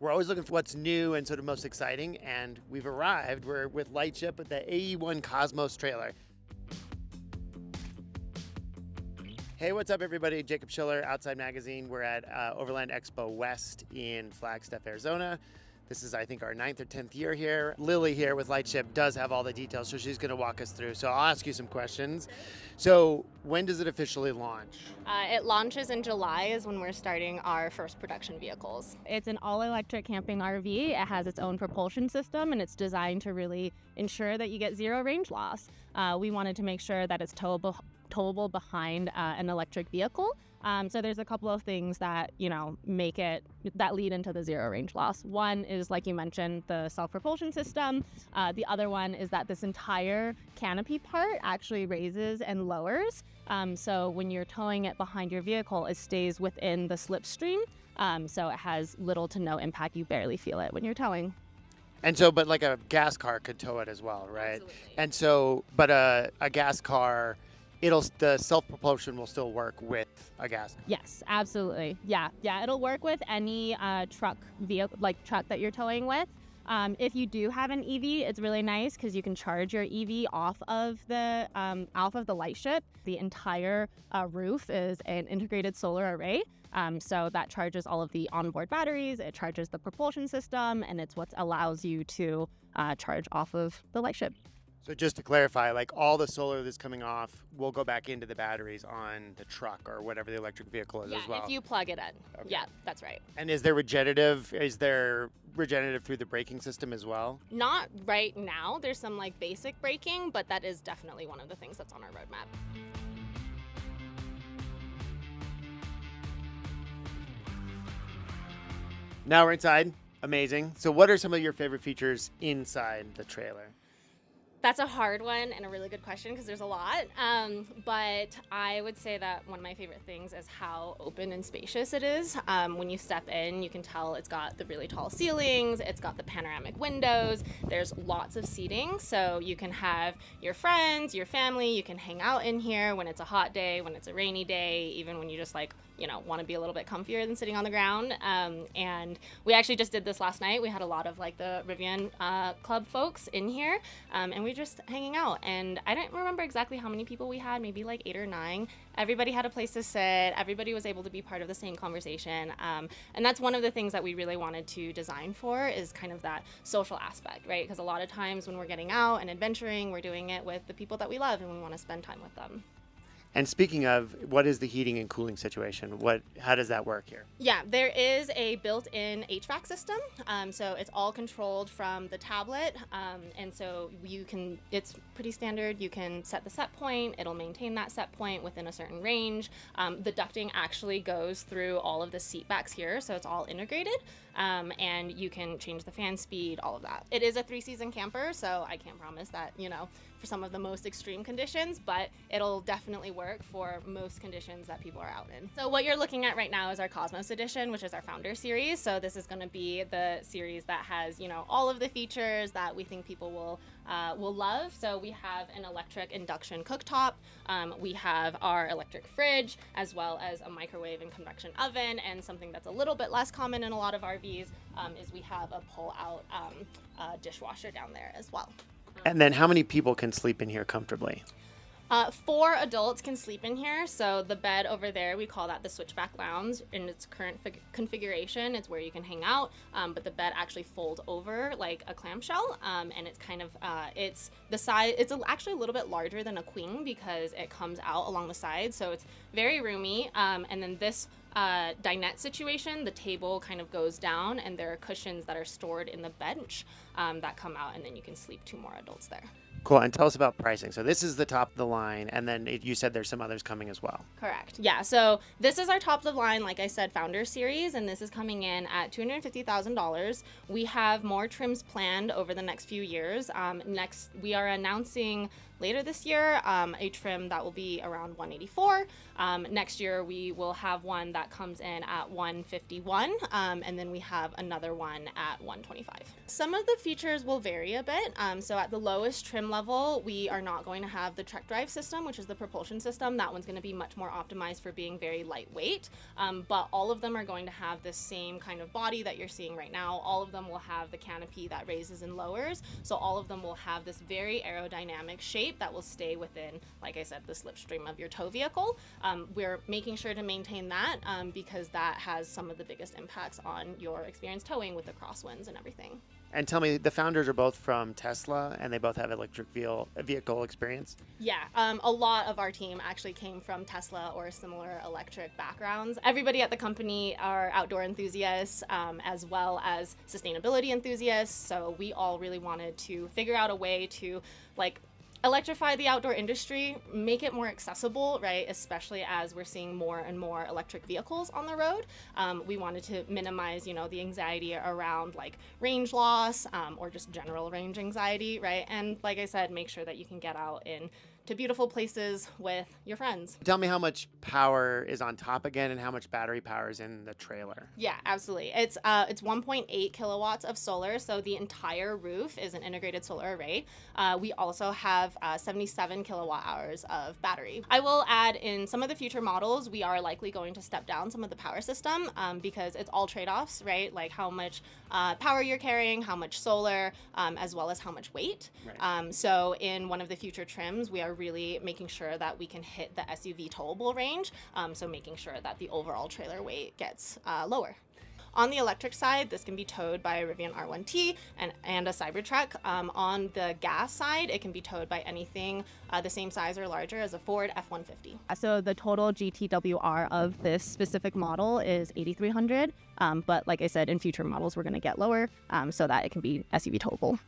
We're always looking for what's new and sort of most exciting, and we've arrived. We're with Lightship at the AE1 Cosmos trailer. Hey, what's up, everybody? Jakob Schiller, Outside Magazine. We're at Overland Expo West in Flagstaff, Arizona. This is, I think, our 9th or 10th year here. Lilly here with Lightship does have all the details, so she's going to walk us through. So I'll ask you some questions. So when does it officially launch? It launches in July is when we're starting our first production vehicles. It's an all-electric camping RV. It has its own propulsion system, and it's designed to really ensure that you get zero range loss. We wanted to make sure that it's towable behind an electric vehicle. So there's a couple of things that, make it, that lead into the zero range loss. One is, like you mentioned, the self-propulsion system. The other one is that this entire canopy part actually raises and lowers. So when you're towing it behind your vehicle, it stays within the slipstream. So it has little to no impact. You barely feel it when you're towing. And so, but like a gas car could tow it as well, right? Absolutely. And so, but a gas car, the self-propulsion will still work with a gas car. Yes, absolutely. Yeah, it'll work with any truck that you're towing with. If you do have an EV, it's really nice because you can charge your EV off of the Lightship. The entire roof is an integrated solar array. So that charges all of the onboard batteries, it charges the propulsion system, and it's what allows you to charge off of the Lightship. So just to clarify, like all the solar that's coming off will go back into the batteries on the truck or whatever the electric vehicle is as well? If you plug it in. Okay. Yeah, that's right. And is there regenerative through the braking system as well? Not right now. There's some basic braking, but that is definitely one of the things that's on our roadmap. Now we're inside. Amazing. So what are some of your favorite features inside the trailer? That's a hard one and a really good question because there's a lot. But I would say that one of my favorite things is how open and spacious it is. When you step in, you can tell it's got the really tall ceilings, it's got the panoramic windows, there's lots of seating, so you can have your friends, your family, you can hang out in here when it's a hot day, when it's a rainy day, even when you just want to be a little bit comfier than sitting on the ground. And we actually just did this last night. We had a lot of the Rivian Club folks in here, and we were just hanging out. And I don't remember exactly how many people we had, maybe 8 or 9. Everybody had a place to sit. Everybody was able to be part of the same conversation. And that's one of the things that we really wanted to design for is kind of that social aspect, right? Because a lot of times when we're getting out and adventuring, we're doing it with the people that we love and we want to spend time with them. And speaking of, what is the heating and cooling situation? How does that work here? Yeah, there is a built-in HVAC system. So it's all controlled from the tablet. And so it's pretty standard. You can set the set point. It'll maintain that set point within a certain range. The ducting actually goes through all of the seat backs here. So it's all integrated. And you can change the fan speed, all of that. It is a 3-season camper, so I can't promise that, for some of the most extreme conditions, but it'll definitely work for most conditions that people are out in. So what you're looking at right now is our Cosmos Edition, which is our founder series. So this is going to be the series that has, all of the features that we think people will love. So we have an electric induction cooktop. We have our electric fridge, as well as a microwave and convection oven. And something that's a little bit less common in a lot of RVs is we have a pull-out dishwasher down there as well. And then how many people can sleep in here comfortably? 4 adults can sleep in here. So the bed over there, we call that the switchback lounge. In its current configuration, it's where you can hang out, but the bed actually folds over like a clamshell, and it's kind of it's the size. It's actually a little bit larger than a queen because it comes out along the side, so it's very roomy. And then this dinette situation, the table kind of goes down, and there are cushions that are stored in the bench that come out, and then you can sleep 2 more adults there. Cool. And tell us about pricing. So this is the top of the line, and then you said there's some others coming as well. Correct. Yeah. So this is our top of the line, like I said, founder series, and this is coming in at $250,000. We have more trims planned over the next few years. Next, we are announcing later this year a trim that will be around $184. Next year, we will have one that comes in at $151, and then we have another one at $125. Some of the features will vary a bit. So at the lowest trim level, we are not going to have the Trek Drive system, which is the propulsion system. That one's going to be much more optimized for being very lightweight. But all of them are going to have the same kind of body that you're seeing right now. All of them will have the canopy that raises and lowers. So all of them will have this very aerodynamic shape that will stay within, like I said, the slipstream of your tow vehicle. We're making sure to maintain that because that has some of the biggest impacts on your experience towing with the crosswinds and everything. And tell me, the founders are both from Tesla, and they both have electric vehicle experience? Yeah, a lot of our team actually came from Tesla or similar electric backgrounds. Everybody at the company are outdoor enthusiasts as well as sustainability enthusiasts. So we all really wanted to figure out a way to electrify the outdoor industry, make it more accessible, right? Especially as we're seeing more and more electric vehicles on the road. We wanted to minimize, the anxiety around range loss or just general range anxiety, right? And like I said, make sure that you can get out to beautiful places with your friends. Tell me how much power is on top again and how much battery power is in the trailer. Yeah, absolutely. It's 1.8 kilowatts of solar, so the entire roof is an integrated solar array. We also have 77 kilowatt hours of battery. I will add in some of the future models, we are likely going to step down some of the power system because it's all trade-offs, right? Like how much power you're carrying, how much solar, as well as how much weight. Right. So in one of the future trims, we are really making sure that we can hit the SUV towable range, so making sure that the overall trailer weight gets lower. On the electric side, this can be towed by a Rivian R1T and a Cybertruck. On the gas side, it can be towed by anything the same size or larger as a Ford F-150. So the total GTWR of this specific model is 8,300, but like I said, in future models, we're going to get lower so that it can be SUV towable.